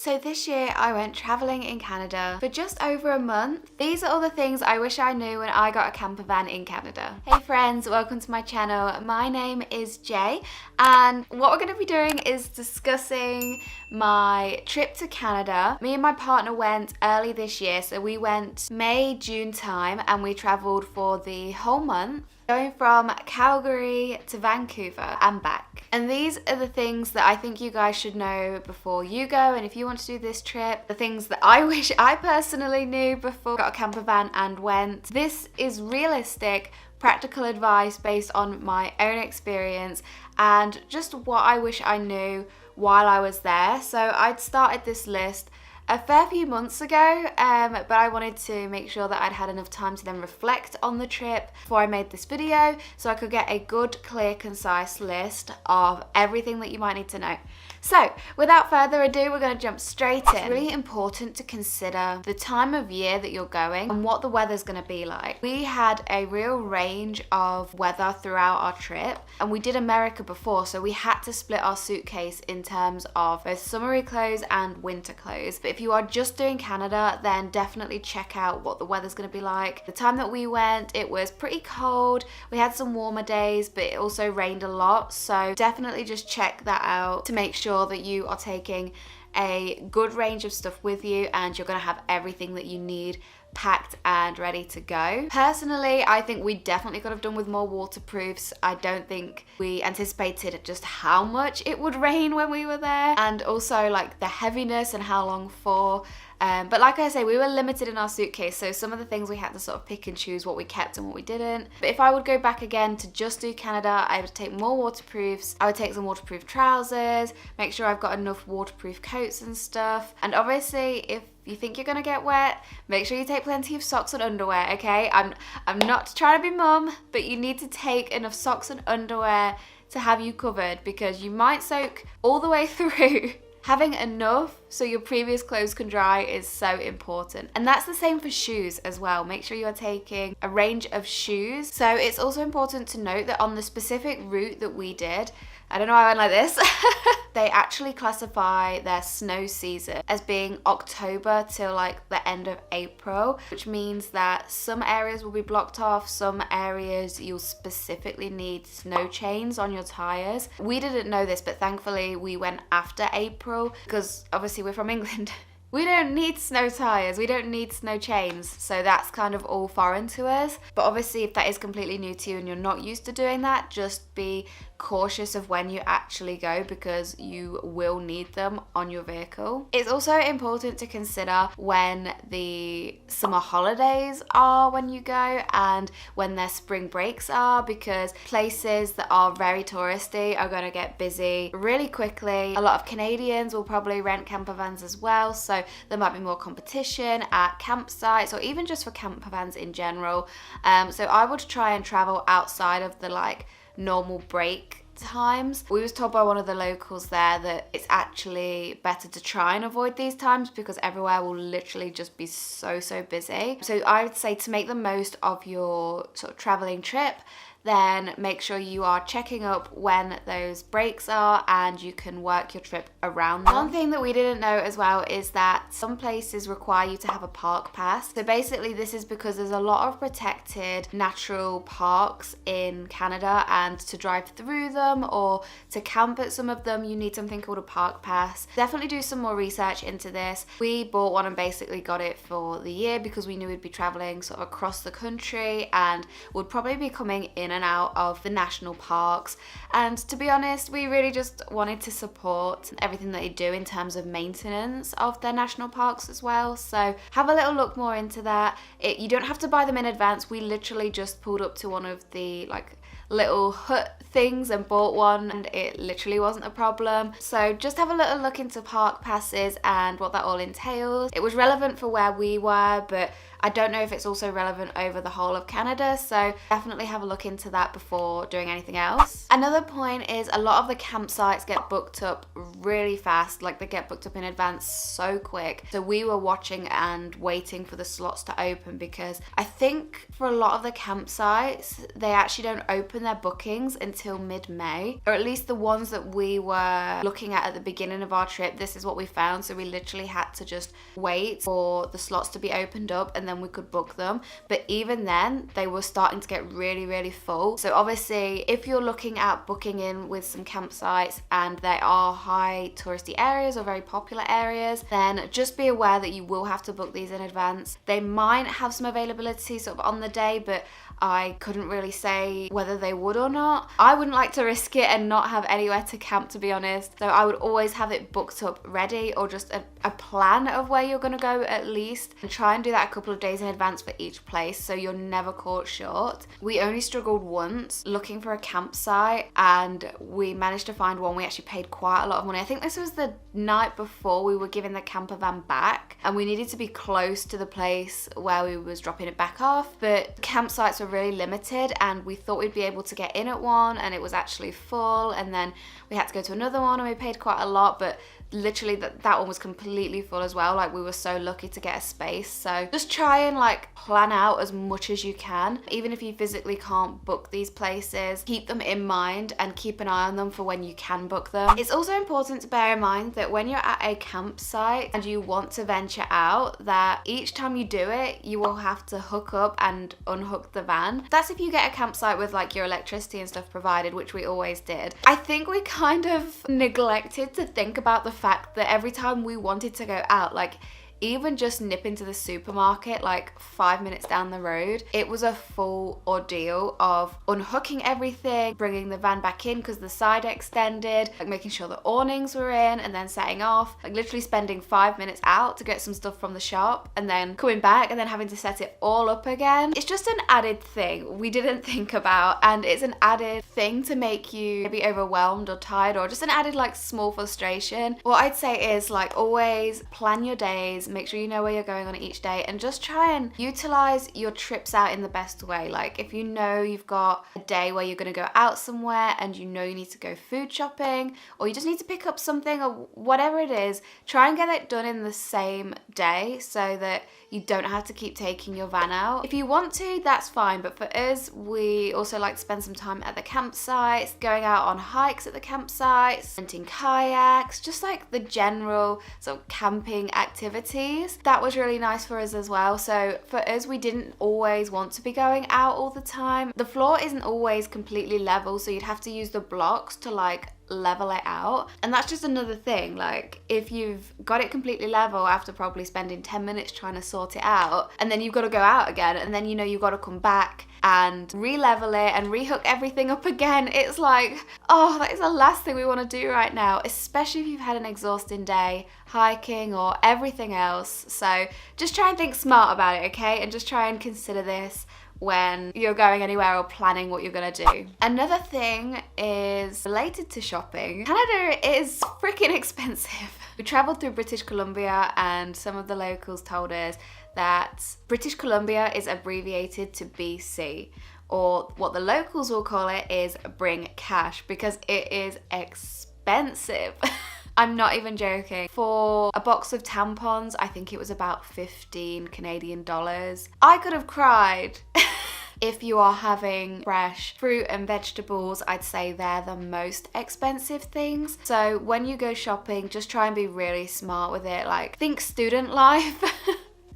So this year I went traveling in Canada for just over a month. These are all the things I wish I knew when I got a camper van in Canada. Hey friends, welcome to my channel. My name is Jay and what we're going to be doing is discussing my trip to Canada. Me and my partner went early this year, so we went May, June time, and we traveled for the whole month, going from Calgary to Vancouver and back. And these are the things that I think you guys should know before you go, and if you want to do this trip, the things that I wish I personally knew before I got a camper van and went. This is realistic, practical advice based on my own experience and just what I wish I knew while I was there. So I'd started this list a fair few months ago, but I wanted to make sure that I'd had enough time to then reflect on the trip before I made this video so I could get a good, clear, concise list of everything that you might need to know. So without further ado, we're going to jump straight in. It's really important to consider the time of year that you're going and what the weather's going to be like. We had a real range of weather throughout our trip, and we did America before, so we had to split our suitcase in terms of both summery clothes and winter clothes. But if you are just doing Canada, then definitely check out what the weather's going to be like. The time that we went, it was pretty cold. We had some warmer days, but it also rained a lot, so definitely just check that out to make sure that you are taking a good range of stuff with you and you're going to have everything that you need packed and ready to go. Personally, I think we definitely could have done with more waterproofs. I don't think we anticipated just how much it would rain when we were there, and also like the heaviness and how long for. But like I say, we were limited in our suitcase, so some of the things we had to sort of pick and choose what we kept and what we didn't. But if I would go back again to just do Canada, I would take more waterproofs. I would take some waterproof trousers, make sure I've got enough waterproof coats and stuff. And obviously, if you think you're gonna get wet, make sure you take plenty of socks and underwear, okay? I'm not trying to be mum, but you need to take enough socks and underwear to have you covered, because you might soak all the way through. Having enough so your previous clothes can dry is so important. And that's the same for shoes as well. Make sure you are taking a range of shoes. So it's also important to note that on the specific route that we did, I don't know why I went like this, they actually classify their snow season as being October till like the end of April, which means that some areas will be blocked off, some areas you'll specifically need snow chains on your tires. We didn't know this, but thankfully we went after April because obviously we're from England. We don't need snow tires, we don't need snow chains, so that's kind of all foreign to us. But obviously if that is completely new to you and you're not used to doing that, just be cautious of when you actually go because you will need them on your vehicle. It's also important to consider when the summer holidays are when you go and when their spring breaks are, because places that are very touristy are going to get busy really quickly. A lot of Canadians will probably rent camper vans as well, so there might be more competition at campsites or even just for camper vans in general. So I would try and travel outside of the like normal break times. We was told by one of the locals there that it's actually better to try and avoid these times because everywhere will literally just be so busy. So I would say to make the most of your sort of traveling trip, then make sure you are checking up when those breaks are and you can work your trip around them. One thing that we didn't know as well is that some places require you to have a park pass. So basically this is because there's a lot of protected natural parks in Canada, and to drive through them or to camp at some of them you need something called a park pass. Definitely do some more research into this. We bought one and basically got it for the year because we knew we'd be traveling sort of across the country and would probably be coming in and out of the national parks, and to be honest we really just wanted to support everything that they do in terms of maintenance of their national parks as well. So have a little look more into that. You don't have to buy them in advance. We literally just pulled up to one of the like little hut things and bought one, and it literally wasn't a problem. So just have a little look into park passes and what that all entails. It was relevant for where we were, but I don't know if it's also relevant over the whole of Canada, so definitely have a look into that before doing anything else. Another point is a lot of the campsites get booked up really fast, like they get booked up in advance so quick. So we were watching and waiting for the slots to open because I think for a lot of the campsites, they actually don't open open their bookings until mid-May, or at least the ones that we were looking at the beginning of our trip. This is what we found, so we literally had to just wait for the slots to be opened up and then we could book them. But even then, they were starting to get really full. So obviously, if you're looking at booking in with some campsites and they are high touristy areas or very popular areas, then just be aware that you will have to book these in advance. They might have some availability sort of on the day, but I couldn't really say whether they would or not. I wouldn't like to risk it and not have anywhere to camp, to be honest. So I would always have it booked up ready, or just a plan of where you're gonna go at least, and try and do that a couple of days in advance for each place so you're never caught short. We only struggled once looking for a campsite, and we managed to find one. We actually paid quite a lot of money. I think this was the night before we were giving the camper van back, and we needed to be close to the place where we was dropping it back off, but campsites were really limited, and we thought we'd be able to get in at one and it was actually full, and then we had to go to another one and we paid quite a lot, but literally that one was completely full as well. Like, we were so lucky to get a space. So just try and like plan out as much as you can. Even if you physically can't book these places, keep them in mind and keep an eye on them for when you can book them. It's also important to bear in mind that when you're at a campsite and you want to venture out, that each time you do it, you will have to hook up and unhook the van. That's if you get a campsite with like your electricity and stuff provided, which we always did. I think we kind of neglected to think about the fact that every time we wanted to go out, like even just nip into the supermarket like 5 minutes down the road, it was a full ordeal of unhooking everything, bringing the van back in because the side extended, like making sure the awnings were in, and then setting off, like literally spending 5 minutes out to get some stuff from the shop and then coming back and then having to set it all up again. It's just an added thing we didn't think about, and it's an added thing to make you maybe overwhelmed or tired, or just an added like small frustration. What I'd say is like always plan your days, make sure you know where you're going on each day, and just try and utilize your trips out in the best way. Like if you know you've got a day where you're going to go out somewhere and you know you need to go food shopping, or you just need to pick up something or whatever it is, try and get it done in the same day so that you don't have to keep taking your van out. If you want to, that's fine, but for us, we also like to spend some time at the campsites, going out on hikes at the campsites, renting kayaks, just like the general sort of camping activities. That was really nice for us as well. So for us, we didn't always want to be going out all the time. The floor isn't always completely level, so you'd have to use the blocks to like level it out, and that's just another thing. Like if you've got it completely level after probably spending 10 minutes trying to sort it out, and then you've got to go out again, and then you know you've got to come back and re-level it and rehook everything up again, it's like, oh, that is the last thing we want to do right now, especially if you've had an exhausting day hiking or everything else. So just try and think smart about it, okay, and just try and consider this when you're going anywhere or planning what you're gonna do. Another thing is related to shopping. Canada is freaking expensive. We traveled through British Columbia, and some of the locals told us that British Columbia is abbreviated to BC, or what the locals will call it is bring cash, because it is expensive. I'm not even joking. For a box of tampons, I think it was about 15 Canadian dollars. I could have cried. If you are having fresh fruit and vegetables, I'd say they're the most expensive things. So when you go shopping, just try and be really smart with it. Like, think student life.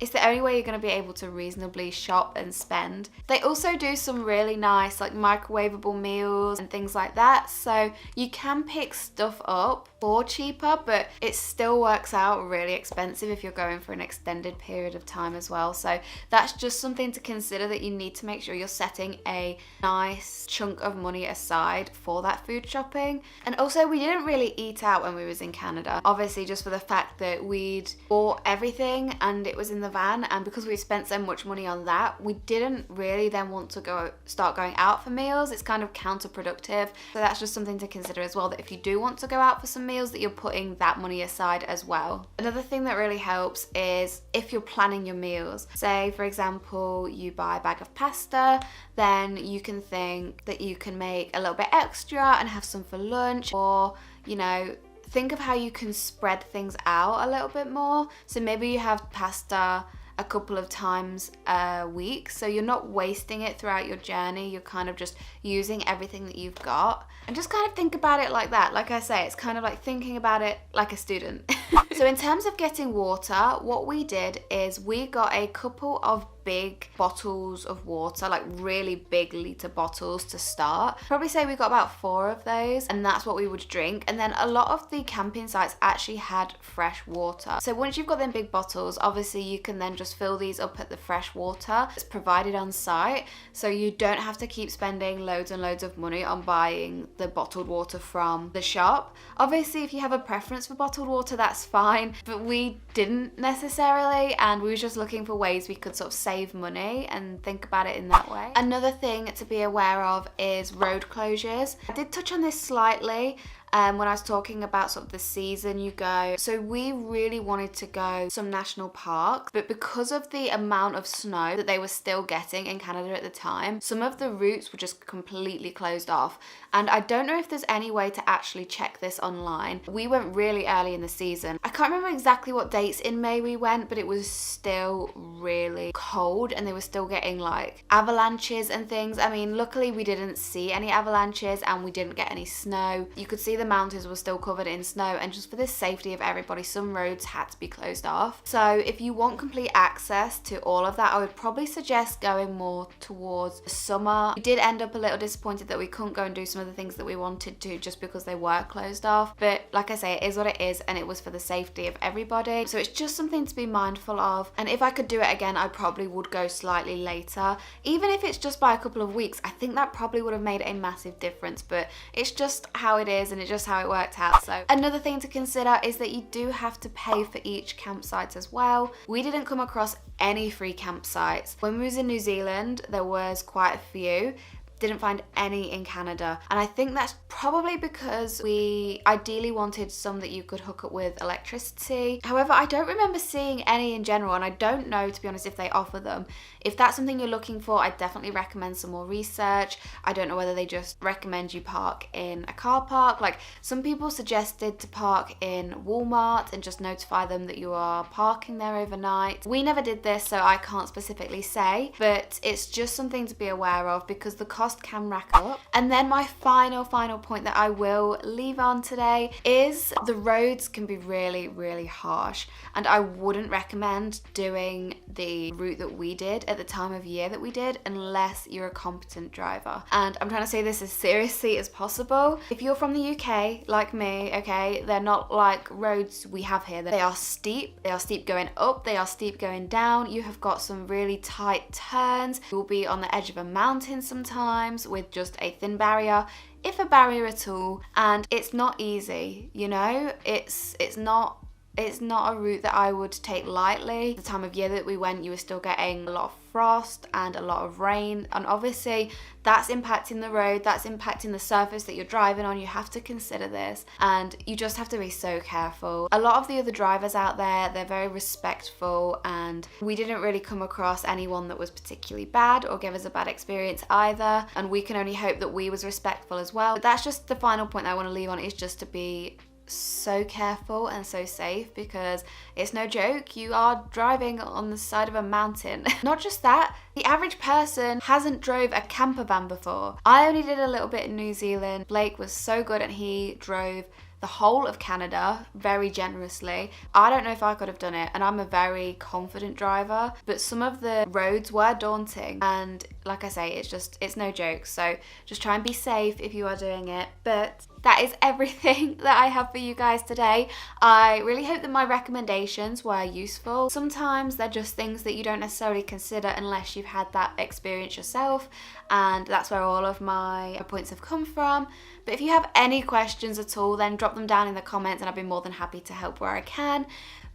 It's the only way you're going to be able to reasonably shop and spend. They also do some really nice like microwavable meals and things like that, so you can pick stuff up for cheaper, but it still works out really expensive if you're going for an extended period of time as well. So that's just something to consider, that you need to make sure you're setting a nice chunk of money aside for that food shopping. And also, we didn't really eat out when we was in Canada, obviously just for the fact that we'd bought everything and it was in the van, and because we spent so much money on that, we didn't really then want to start going out for meals. It's kind of counterproductive. So that's just something to consider as well, that if you do want to go out for some meals, that you're putting that money aside as well. Another thing that really helps is if you're planning your meals. Say for example you buy a bag of pasta, then you can think that you can make a little bit extra and have some for lunch, or you know, think of how you can spread things out a little bit more. So maybe you have pasta a couple of times a week, so you're not wasting it throughout your journey. You're kind of just using everything that you've got. And just kind of think about it like that. Like I say, it's kind of like thinking about it like a student. So in terms of getting water, what we did is we got a couple of big bottles of water, like really big liter bottles to start. Probably say we got about 4 of those, and that's what we would drink. And then a lot of the camping sites actually had fresh water. So once you've got them big bottles, obviously you can then just fill these up at the fresh water that's provided on site. So you don't have to keep spending loads and loads of money on buying the bottled water from the shop. Obviously, if you have a preference for bottled water, that's fine, but we didn't necessarily, and we were just looking for ways we could sort of save money and think about it in that way. Another thing to be aware of is road closures. I did touch on this slightly when I was talking about sort of the season you go. So we really wanted to go some national parks, but because of the amount of snow that they were still getting in Canada at the time, some of the routes were just completely closed off. And I don't know if there's any way to actually check this online. We went really early in the season. I can't remember exactly what dates in May we went, but it was still really cold and they were still getting like avalanches and things. I mean, luckily we didn't see any avalanches and we didn't get any snow. You could see the mountains were still covered in snow, and just for the safety of everybody, some roads had to be closed off. So if you want complete access to all of that, I would probably suggest going more towards the summer. We did end up a little disappointed that we couldn't go and do some of the things that we wanted to just because they were closed off, but like I say, it is what it is, and it was for the safety of everybody. So it's just something to be mindful of, and if I could do it again, I probably would go slightly later. Even if it's just by a couple of weeks, I think that probably would have made a massive difference, but it's just how it is, and it's just how it worked out. So another thing to consider is that you do have to pay for each campsite as well. We didn't come across any free campsites. When we was in New Zealand, there was quite a few. Didn't find any in Canada, and I think that's probably because we ideally wanted some that you could hook up with electricity. However, I don't remember seeing any in general, and I don't know, to be honest, if they offer them. If that's something you're looking for, I definitely recommend some more research. I don't know whether they just recommend you park in a car park. Like, some people suggested to park in Walmart and just notify them that you are parking there overnight. We never did this, so I can't specifically say, but it's just something to be aware of because the cost can rack up. And then my final point that I will leave on today is the roads can be really harsh, and I wouldn't recommend doing the route that we did at the time of year that we did unless you're a competent driver. And I'm trying to say this as seriously as possible. If you're from the UK like me, okay, they're not like roads we have here. They are steep going up, they are steep going down. You have got some really tight turns. You'll be on the edge of a mountain sometimes with just a thin barrier, if a barrier at all, and it's not easy, you know. It's not a route that I would take lightly. The time of year that we went, you were still getting a lot of frost and a lot of rain, and obviously that's impacting the road, that's impacting the surface that you're driving on. You have to consider this, and you just have to be so careful. A lot of the other drivers out there, they're very respectful, and we didn't really come across anyone that was particularly bad or gave us a bad experience either, and we can only hope that we was respectful as well. But that's just the final point I want to leave on, is just to be so careful and so safe, because it's no joke. You are driving on the side of a mountain. Not just that, the average person hasn't drove a camper van before. I only did a little bit in New Zealand. Blake was so good and he drove the whole of Canada very generously. I don't know if I could have done it, and I'm a very confident driver, but some of the roads were daunting, and like I say, it's no joke. So just try and be safe if you are doing it. But that is everything that I have for you guys today. I really hope that my recommendations were useful. Sometimes they're just things that you don't necessarily consider unless you've had that experience yourself, and that's where all of my points have come from. But if you have any questions at all, then drop them down in the comments and I'll be more than happy to help where I can.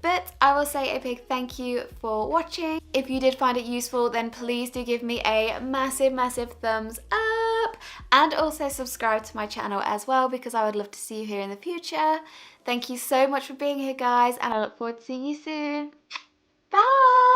But I will say a big thank you for watching. If you did find it useful, then please do give me a massive thumbs up, and also subscribe to my channel as well, because I would love to see you here in the future. Thank you so much for being here, guys, and I look forward to seeing you soon. Bye!